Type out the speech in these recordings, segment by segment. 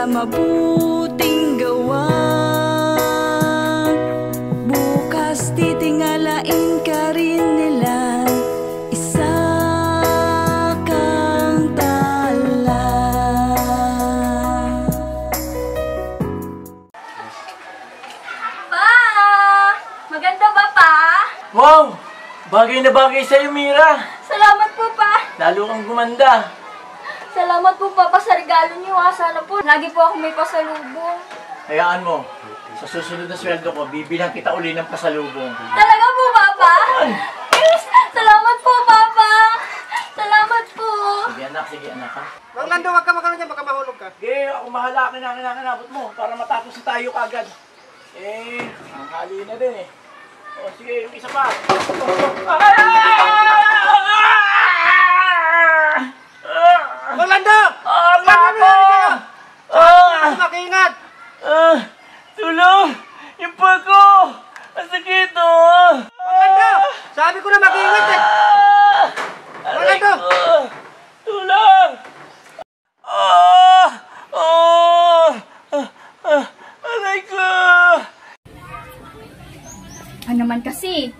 mabuting gawa. Bukas titingalain ka rin nila, isa kang tala. Pa! Maganda ba, pa? Wow! Bagay na bagay sa'yo, Mira. Salamat po, pa. Lalo kang gumanda. Salamat po, Papa, sa regalo niyo. Sana po lagi po ako may pasalubong. Hayaan mo, sa susunod na sweldo ko, bibilang kita uli ng pasalubong. Talaga po, Papa? Yes! Salamat po, Papa! Salamat po! Sige anak ha. Mang Lando, wag ka magkano dyan, baka mahulog ka. Sige, ako mahala, kinakabot mo para matapos na tayo kagad. Ang hali na din eh. O sige, yung isa pa. Mang Lando! Makiingat! Tulong! Yung pag ko! Ang sakit Mang Lando! Sabi ko na makiingat eh! Mang Lando! Tulong! Aray ko! Ano naman kasi?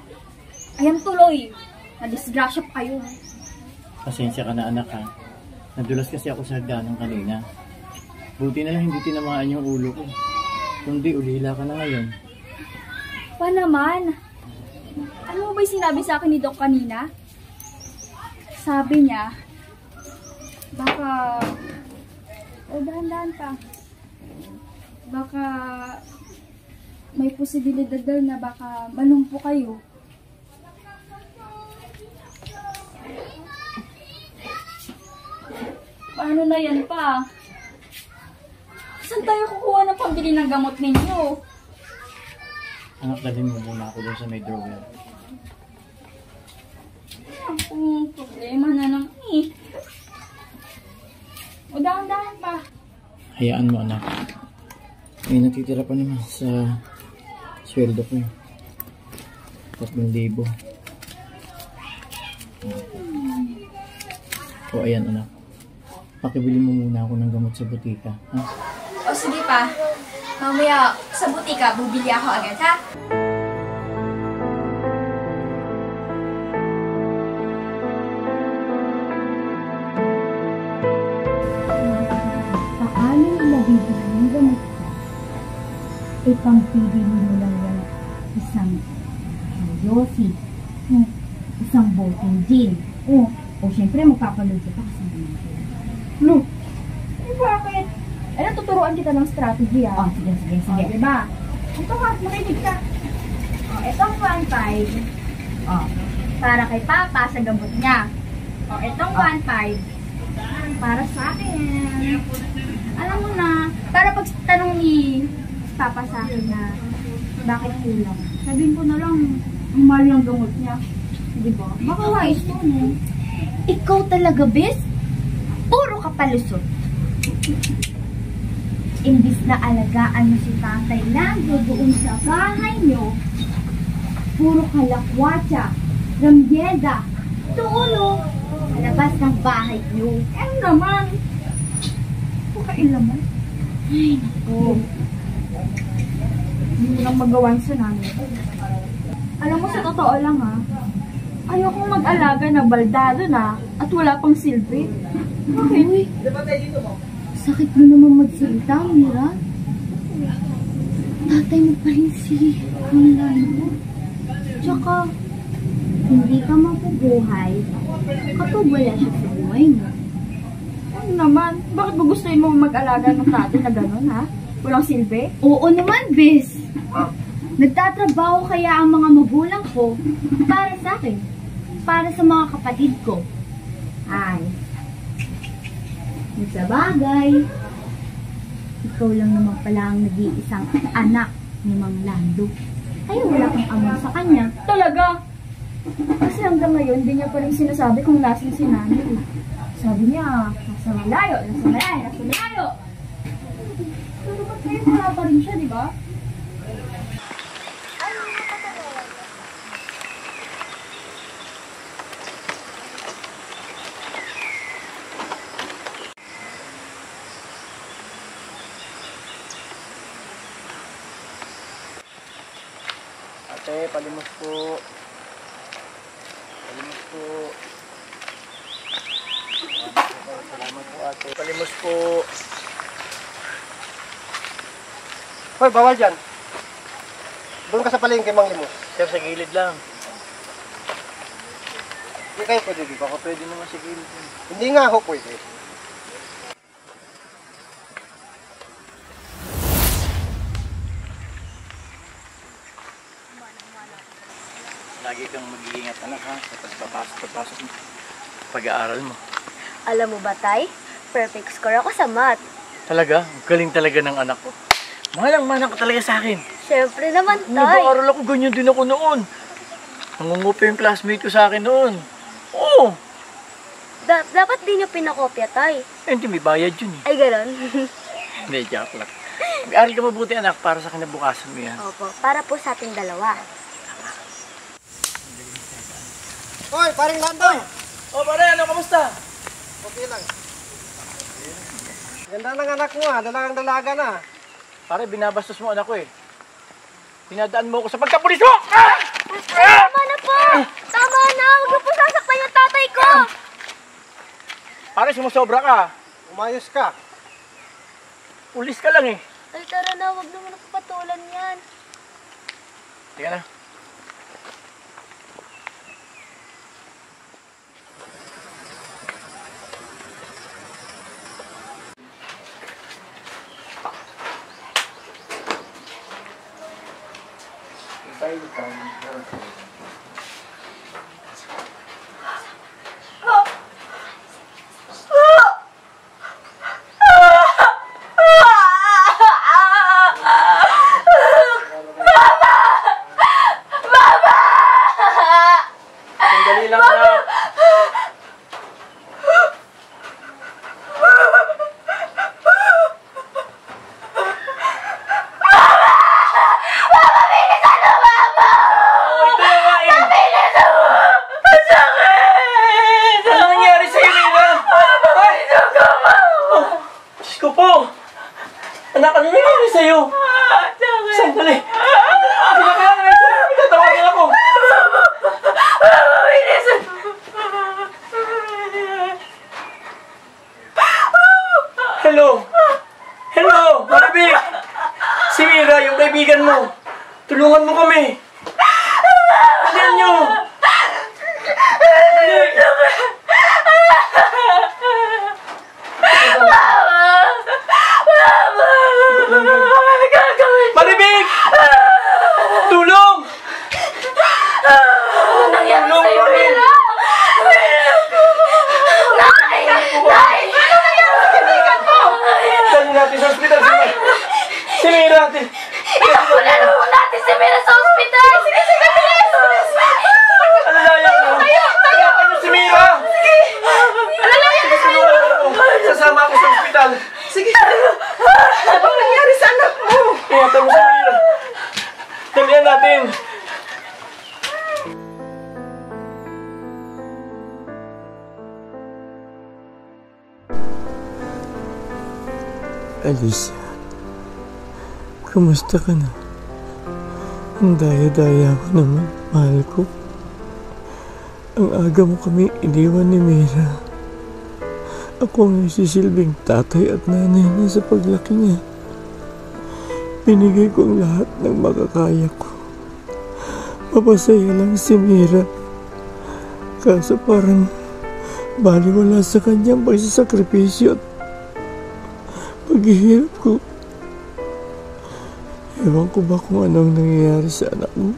Ayan tuloy. Nadisgrasya pa kayo. Pasensya ka na anak ha. Nadulas kasi ako sa hagdanan kanina. Buti na lang hindi tinamaan yung ulo ko. Kundi ulila ka na ngayon. Pa naman? Ano mo ba yung sinabi sa akin ni Doc kanina? Sabi niya, baka... dahan-dahan ka. Baka... may posibilidad daw na baka malumpo kayo. Paano na yan pa? Saan tayo kukuha ng pambili ng gamot ninyo? Anak, dalhin mo muna ako doon sa may drawer. Ang problema na naman eh. O dahan-dahan pa. Hayaan mo anak. May natitira pa naman sa sweldo ko. 3,000. O ayan anak. Pakibili mo muna ako ng gamot sa butika. Ha? O sige pa. Mamaya sa butika, bubili ako agad ha? Paano nabibili ng gamot ka? Ipampibili mo lang yan isang yosi, isang boteng gin. O syempre magpapalood ka pa kasi naman. No. Bakit? Ano, tuturuan kita ng strategy ha? Sige. Diba? Ito ka, makinig ka. Itong 1.5. Para kay Papa sa gamot niya. Itong 1.5. Para sa akin. Alam mo na, para pag tanong ni Papa sa akin na bakit kulang, sabihin ko na lang, ang mahal ng gamot niya. Diba? Baka wais to, no? Ikaw talaga, bes? Puro ka palusot. Imbis na alagaan mo si Tatay Lando doon sa bahay nyo, puro kalakwatsa, ramyenda, tulo, labas ng bahay nyo. Ano naman? Pakailaman. Ay, naku. Hindi mo lang magawan sa namin. Alam mo, sa totoo lang ha, ayokong mag-alaga na baldado na at wala pang silbi. Bakit? Uy, sakit mo naman magsalita, Mira. Tatay mo pa rin si Lando. Tsaka, hindi ka mapubuhay kapag wala siya sa buhay mo. Ano naman? Bakit ba gustuin mo mag-alaga ng tatay na gano'n ha? Walang silbi? Oo naman, bes. Nagtatrabaho kaya ang mga magulang ko para sa akin, para sa mga kapatid ko. Ay, sa bagay, ikaw lang naman pala ang nag-iisang anak ni Mang Lando. Kaya wala kang amor sa kanya. Talaga? Kasi hanggang ngayon, hindi niya pa rin sinasabi kung nasan si nanay. Sabi niya, nasa malayo. Pero ba't kayo wala pa rin siya, di ba? palimos po. Palimos po. Salamat po ate. Palimos po. Hoy, bawal dyan. Doon ka sa palengke, Mang Limos. Sir, sa gilid lang. Hindi kayo pwede dito. Baka pwede naman sa gilid. Hindi nga ako pwede. Lagi kang mag-iingat anak ha. Kapag papasok mo. Pag-aaral mo. Alam mo ba, Tay? Perfect score ako sa math. Talaga? Galing talaga ng anak ko. Manang-manang ka talaga sa akin. Siyempre naman, Tay. Nag-aaral ako, ganyan din ako noon. Nangungupa yung classmate ko sa akin noon. Oo. Dapat di nyo pinakopya, Tay. Hindi, may bayad yun eh. Ay, ganon. Hindi, joke lang. Mag-aaral ka mabuti anak para sa kinabukasan mo yan. Opo, para po sa ating dalawa. Hoy, paring Lando! Oh, pare, ano, kamusta? Okay lang. Ganda ng anak mo ha, dalagang-dalaga na. Pare, binabastos mo anak ko eh. Pinadaan mo ako sa pagkapulis mo! Ah! Tama na po! Tama na! Huwag mo po sasaktan yung tatay ko! Pare, sumusobra ka. Umayos ka. Pulis ka lang eh. Ay, tara na. Huwag naman ako patulan yan. Tingnan na. Sandali lang na. Anak, ano nangyari sa'yo? Sandali! Kinakailangan sa'yo! Tatawagin ako! Hello! Hello! Maribik! Si Mira, yung kaibigan mo! Tulungan mo kami! Dalihan nyo! Maribik! Tulong! Ano nangyari sa'yo, Mira? Nay! Nay! Ano nangyari sa kaibigan mo? Dali natin sa ospital si Mira! Ipapulan mo natin si Mira sa ospital! Sige, sige, bilis! Alalayan mo! Alalayan mo si Mira! Alalayan mo sa'yo! Sasama ako sa ospital! Sige! Ano bang nangyari sa anak mo? Ingatan mo si Mira! Dalihan natin! Alicia, kumusta ka na? Ang daya-daya ko naman, mahal ko. Ang aga mo kami iniwan ni Mira. Ako ang nasisilbing tatay at nanay niya sa paglaki niya. Binigay ko ang lahat ng makakaya ko. Mapasaya lang si Mira. Kaso parang baliwala sa kanyang pagsasakripisyo at paghihirap ko. Ewan ko ba kung anong nangyayari sa anak mo?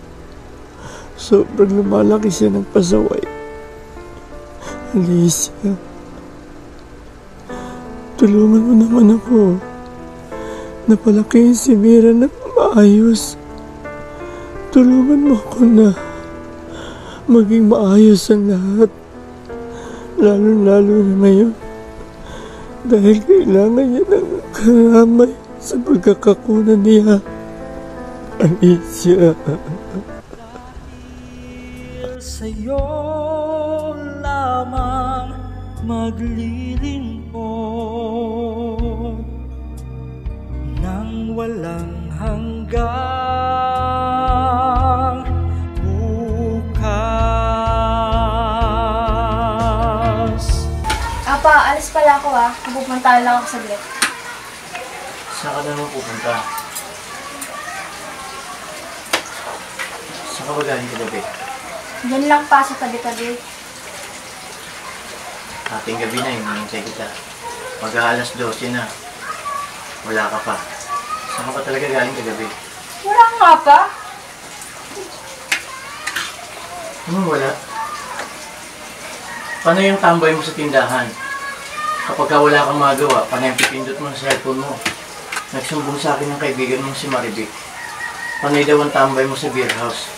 Sobrang lumalaki siya ng pasaway. Alicia, tulungan mo naman ako. Napalakihin si Mira na maayos. Tulungan mo ako na maging maayos ang lahat. Lalo-lalo na ngayon. Dahil kailangan niya ng karamay sa pagkakakunan niya. Alicia. Sa'yo lamang maglilingkod nang walang hanggang aalis pala ako Pupunta lang ako saglit. Saan ka naman pupunta? Saan ka ba galing kagabi? Diyan lang pa sa tabi-tabi. Ating gabi na, hinihintay kita. Mag-aalas 12 na. Wala ka pa. Saan ka pa talaga galing kagabi? Wala nga pa. Ano wala? Paano yung tambay mo sa tindahan? Kapag wala kang magawa, paano yung pipindot mo sa cellphone mo? Nagsumbong sa akin ng kaibigan mong si Marivic. Panay daw ang tambay mo sa beer house.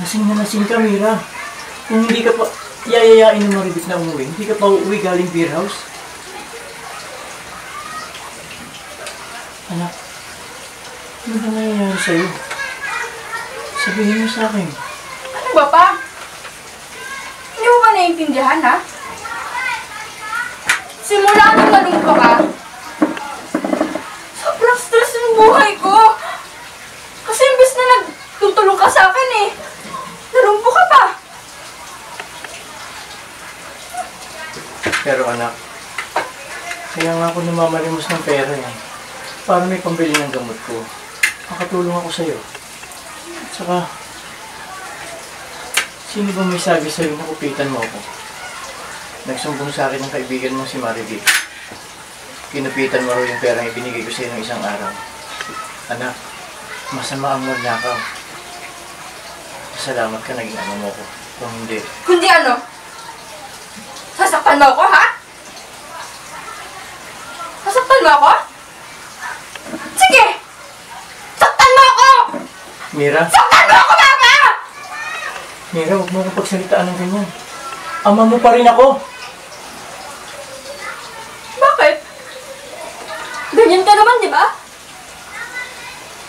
Lasing na lasing ka, Mira. Kung hindi ka pa yayayain ng Marivic na umuwi, hindi ka pa uuwi galing beer house. Anak, ano ba nangyayari sa'yo? Sabihin mo sa akin. Ano ba pa? Hindi mo ba naiintindihan, ha? Simula nung nalungko ka, sobrang stress yung buhay ko. Kasi imbes na nagtutulong ka sa akin nalungko ka pa. Pero anak, kaya nga ako namamalimos ng pera para may pambili ng gamot ko. Makatulong ako sa'yo. At saka, sino ba may sabi sa'yo na kupitan mo ako? Nagsumbong sa akin ng kaibigan mo si Marivic. Kinupitan mo raw yung perang ibinigay ko sa'yo ng isang araw. Anak, masama ang magnakaw. Salamat ka, naging ano mo ko. Kung hindi. Kundi ano? Sasaktan mo ako, ha? Sasaktan mo ako? Sige! Saktan mo ako! Mira? Saktan mo ako, Mama! Mira, huwag mo akong pagsalitaan ng ganyan. Ama mo pa rin ako. Bakit? Ganyan ka naman, di ba?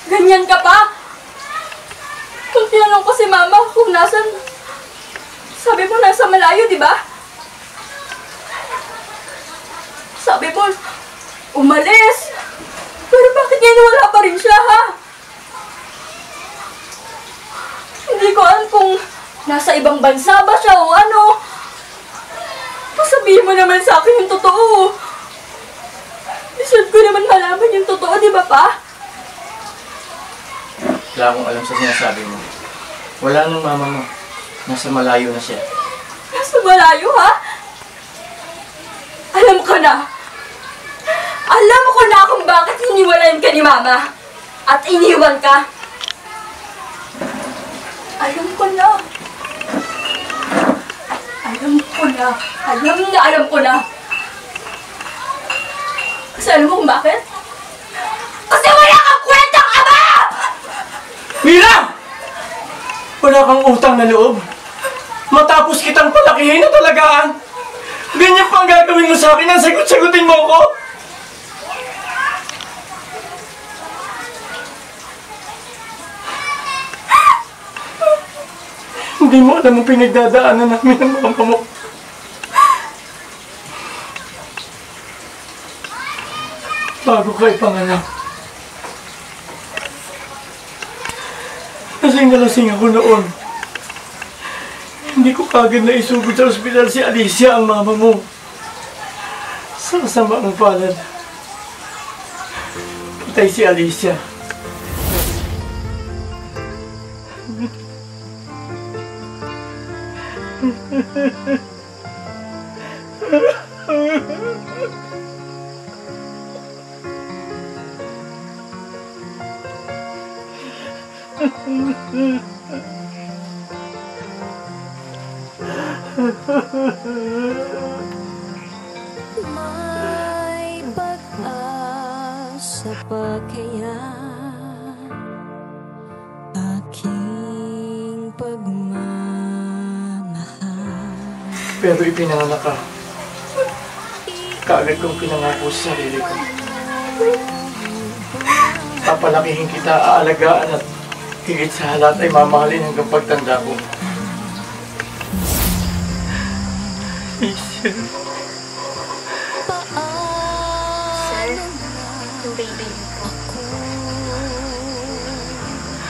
Ganyan ka pa? Kung tinanong ko si Mama kung nasan, sabi mo nasa malayo, di ba? Sabi mo, umalis. Pero bakit ngayon wala pa rin siya, ha? Hindi ko alam kung nasa ibang bansa ba siya o ano. Sabihin mo naman sa akin yung totoo. Deserve ko naman malaman yung totoo, di ba pa? Wala akong alam sa sinasabi mo. Wala nang mama mo. Nasa malayo na siya. Nasa malayo, ha? Alam ko na. Alam ko na kung bakit hiniwalayan ka ni Mama. At iniwan ka. Alam ko na. Alam ko na. Alam ko na. Kasi alam mo kung bakit? Kasi wala kang kwentang ama! Mira! Wala kang utang na loob. Matapos kitang palakihin at talagaan. Ganyan pa ang gagawin mo sa akin ang sagot-sagutin mo ko. Hindi mo alam ang pinagdadaanan namin ng mama mo. Bago ka ipanganak. Lasing na lasing ako noon. Hindi ko kagad na isugod sa ospital si Alicia, ang mama mo. Sa kasama ng palad. Patay si Alicia. May pag-asa pa kaya aking pagmamahal? Pero ipinanganak ka. Kaagad kong pinangako sa sarili ko. Papalakihin kita, aalagaan at higit sa lahat ay mamahalin hanggang pagtanda ko. Sir, yung baby ko.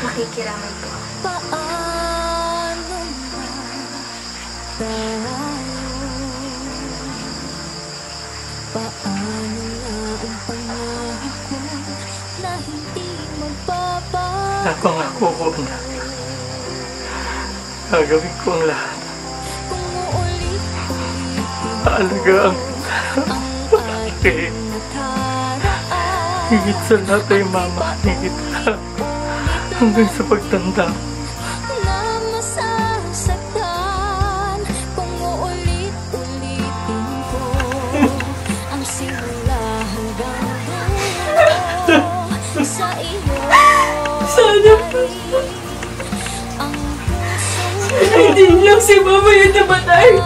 Makikiramay ko. Napangako ko na gagawin ko ang lahat. Aalagaan kita. Higit sa lahat ay mamahalin kita hanggang sa pagtanda. Sana hindi lang si Mama yung namatay.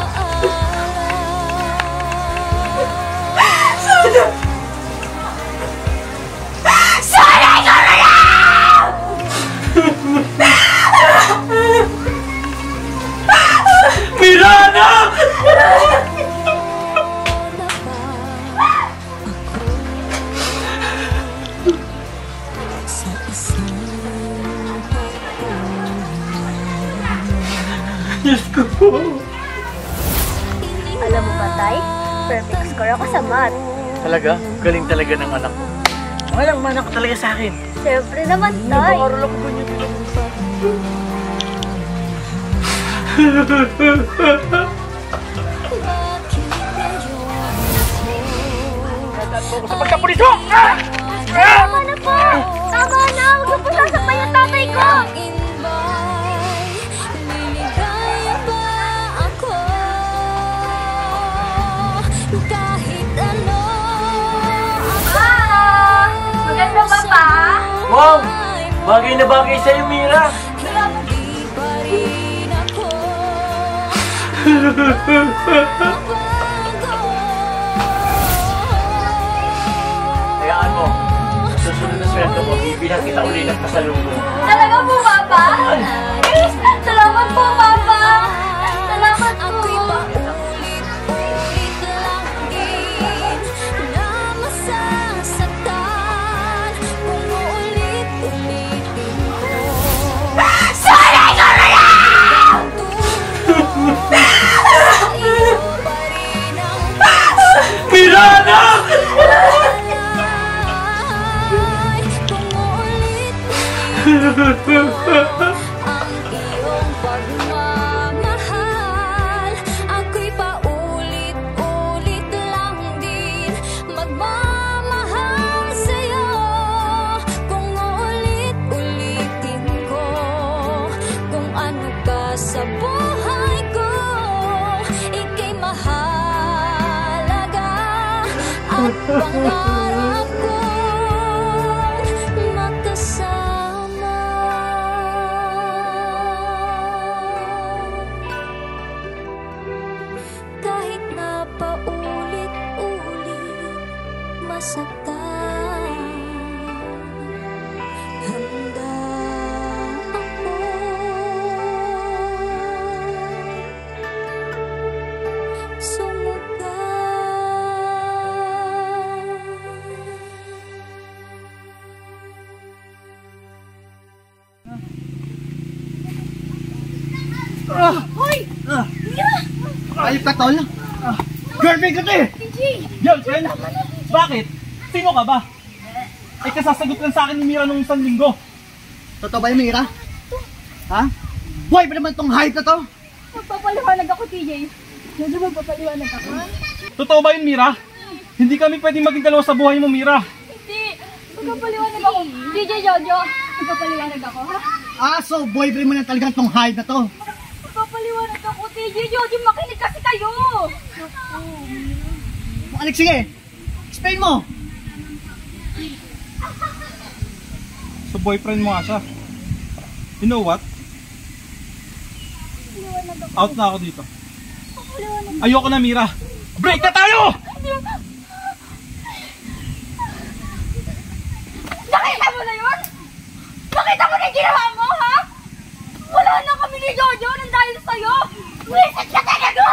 Sana ikaw na lang! Mirana! Diyos ko po. Alam mo ba, Tay? Perfect score ako sa math. Talaga? Galing talaga ng anak ko. Walang manak talaga sa akin. Siyempre naman, Tay. Nag-aaral ako doon yung pinag-usapan. Nagdaan mo ako sa pagkapulis mo! Tama na po! Tama na! Huwag na po sasaktan yung tatay ko! Maganda ba pa? Wow! Bagay na bagay sa'yo, Mira! Hayaan mo. Susunod na sweldo mo, bibilang kita uli ng pasalubong. Talaga po, Papa? Salamat po, Papa! Salamat po! Mirana! Ako'y paulit-ulit lang din magmamahal sa'yo. Kung ulit-ulitin ko kung ano ka sa buhay ko, ika'y mahalaga at pangarap kong magkasama. Kahit na paulit-ulit masaktan, handa ako sumugal. Ayop ka, tol. Girlfriend ka to eh. Girlfriend? Bakit? Sino ka ba? Ay kasasagot lang sa akin ni Mira nung isang linggo. Totoo ba yung Mira? Ha? Boy pa naman tong hype na to. Magpapaliwanag ako, TJ. Medyo magpapaliwanag ako. Totoo ba yun, Mira? Hindi kami pwedeng maging dalawa sa buhay mo, Mira. Hindi. Magpapaliwanag ako. TJ Jojo. Magpapaliwanag ako, ha? Ah, so boyfriend mo na talagang tong hype na to. Magpapaliwanag ako, TJ Jojo. Makinig kasi kayo. Alex, sige. Explain mo. So boyfriend mo nga siya. You know what? Out na ako dito. Ayoko na, Mira. Break na tayo! Nakita mo na yun? Nakita mo na yung ginawa mo, ha? Wala na kami ni Jojo nang dahil sa'yo. Wisit ka talaga!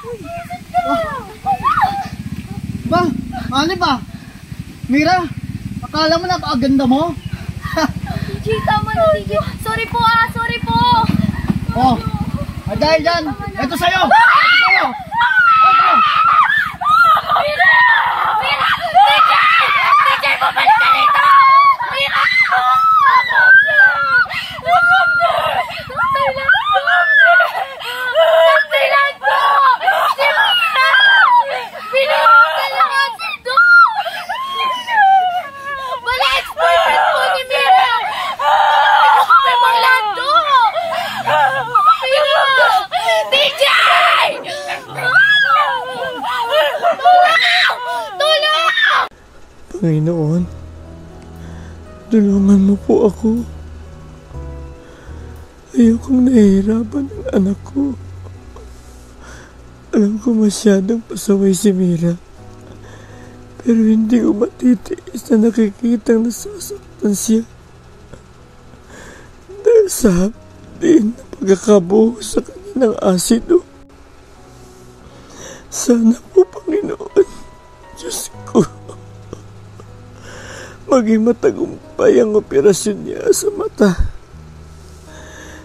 Wisit ka! Ba? Ano ba? Mira, akala mo napakaganda mo? TJ, tama na, TJ. Sorry po, sorry po. Oh, dahil dyan, ito sa'yo! Ito sa'yo! Ito! Mira! Mira! TJ! TJ, bumalik ka dito! Mira! Panginoon, tulungan mo po ako. Ayokong nahihirapan ang anak ko. Alam ko masyadong pasaway si Mira. Pero hindi ko matitiis na nakikitang nasasaktan siya. Dahil sa din na pagkakabuhos sa kanya ng asido. Sana po, Panginoon, Diyos ko, maging matagumpay ang operasyon niya sa mata.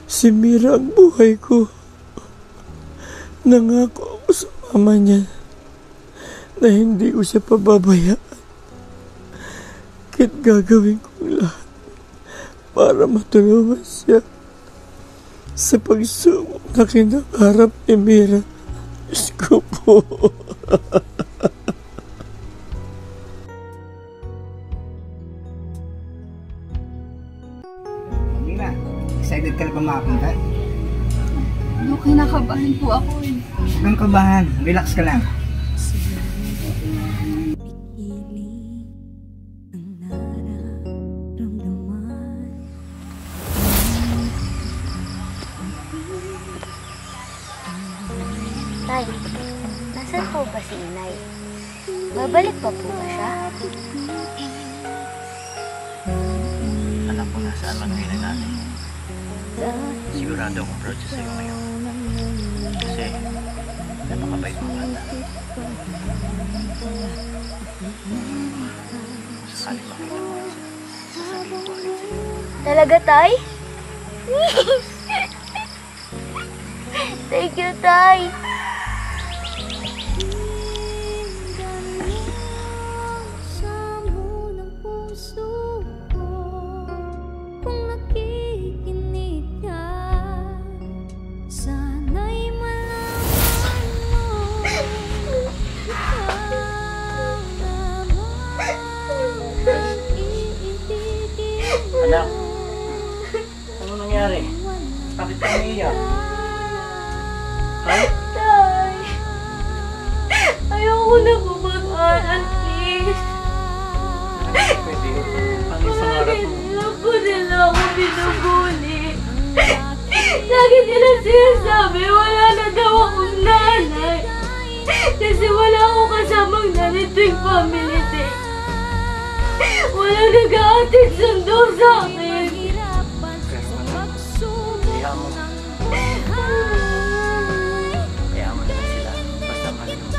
Si Mira ang buhay ko. Nangako ako sa mama niya na hindi ko siya pababayaan. Kahit gagawin kong lahat para matulungan siya sa pagsubok na kinakarap ni Mira. Diyos ko po. Mira, excited ka na ba makapunta? Kinakabahan po ako eh. Huwag kang kabahan, relax ka lang. Tay, nasan po ba si Inay? Babalik pa po ba siya? Alam ko na saan lang ngayon natin. Sigurado akong proud siya sa'yo ngayon. Kasi, napakabait mo bata. Sakaling makita mo isa, sasabihin ko agad sa'yo. Talaga, Tay? Thank you, Tay. Anak, ano nangyari? Bakit ka umiiyak? Ha? Tay! Ayoko na po mag-aral, please. Pwede. Ano yung pangarap mo? Lang po nila ako binubuli. Lagi nila sinasabi, wala na daw akong nanay. Kasi wala akong kasamang nanay tuwing family day. Wala nag-aatid sundo sa akin. Kaya mo naman sila. Basta mahal mo.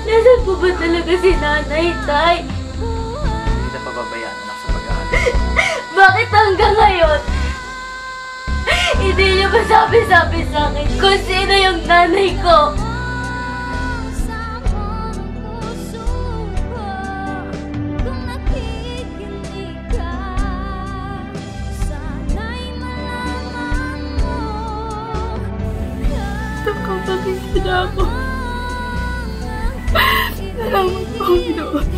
Nasaan po ba talaga si nanay, Tay? Hindi kita pababayaan anak sa pag-aaral. Bakit hanggang ngayon? Hindi niyo ba sabi-sabi sa akin kung sino yung nanay ko? Nakapagis na ako. Salamat po, Panginoon.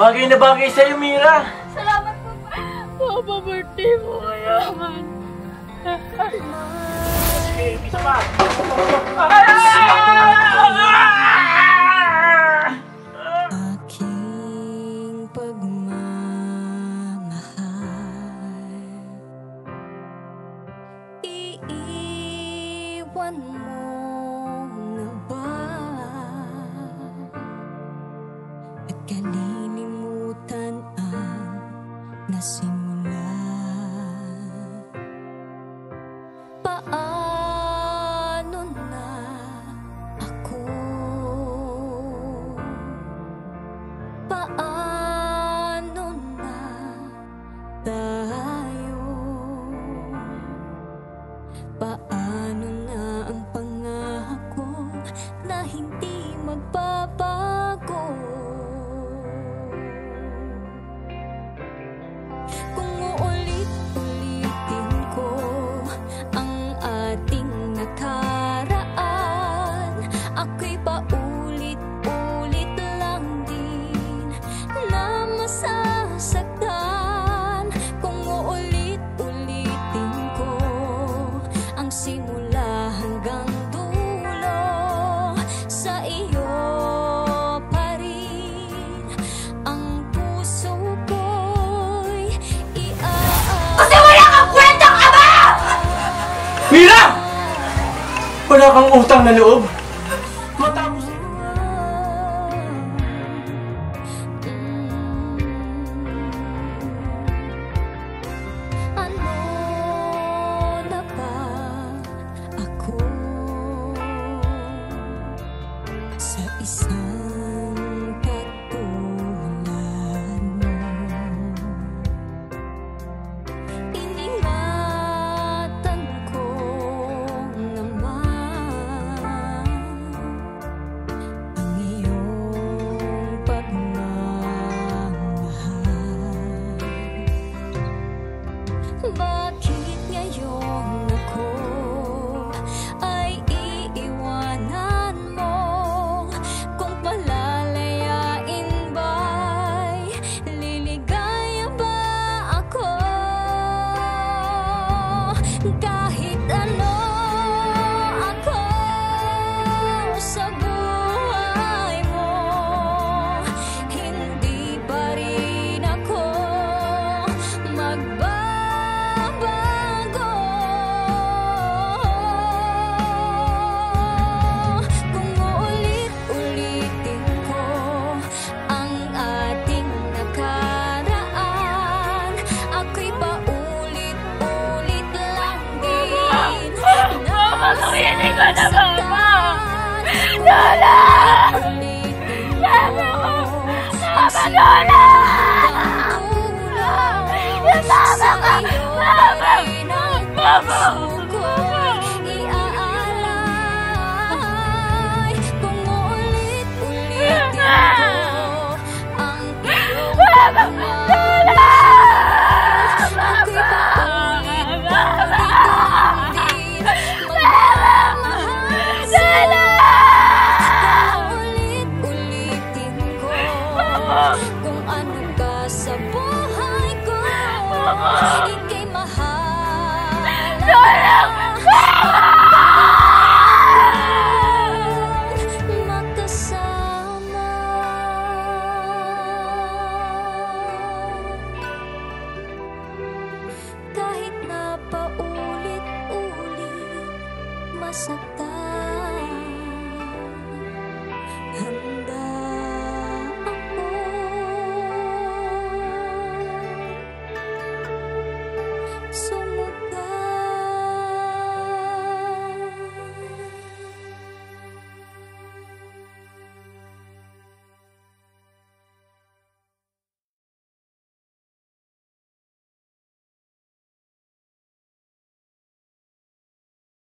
Bagay na bagay sa'yo, Mira. Salamat po. Papa, birthday mo ngayon. Miss Pat. Aking pagmamahal, iiwan mo na ba at kalilimutan ang nasimulan? Paano na ako? Paano na tayo? Paano na ang pangako na hindi magbabago? Kung uulit-ulitin ko ang ating nakaraan, ako'y paulit-ulit lang din na masasaktan. Kung uulit-ulitin ko ang simula hanggang dulo, sa iyo pa rin ang puso ko'y Kasi wala kang kwentang ama! Mira! Wala kang utang na loob. Matapos Ano na ba ako sa isang katulad mo? Iningatan ko naman ang iyong pagmamahal. Bakit ngayon ako ay iiwanan mo? Kung palalayain ba'y liligaya ba ako? Kahit ano ako sa buhay mo, hindi pa rin ako magbabago. Kung uulit-ulitin ko ang ating nakaraan, ako'y paulit-ulit lang din na masasaktan. Lola! Ulitin Sabi ko mo! ang Tama, Lola! hanggang dulo, Tama sa ka! iyo Tama! rin ang Tama! puso ko'y iaalay. Kung uulit-ulitin ko ang iyong pagmamahal, ako'y paulit-ulit lang din magmamahal sa'yo. Kung uulit-ulitin ko kung ano ka sa buhay ko, ika'y mahal makasama. Kahit na paulit-ulit masaktan.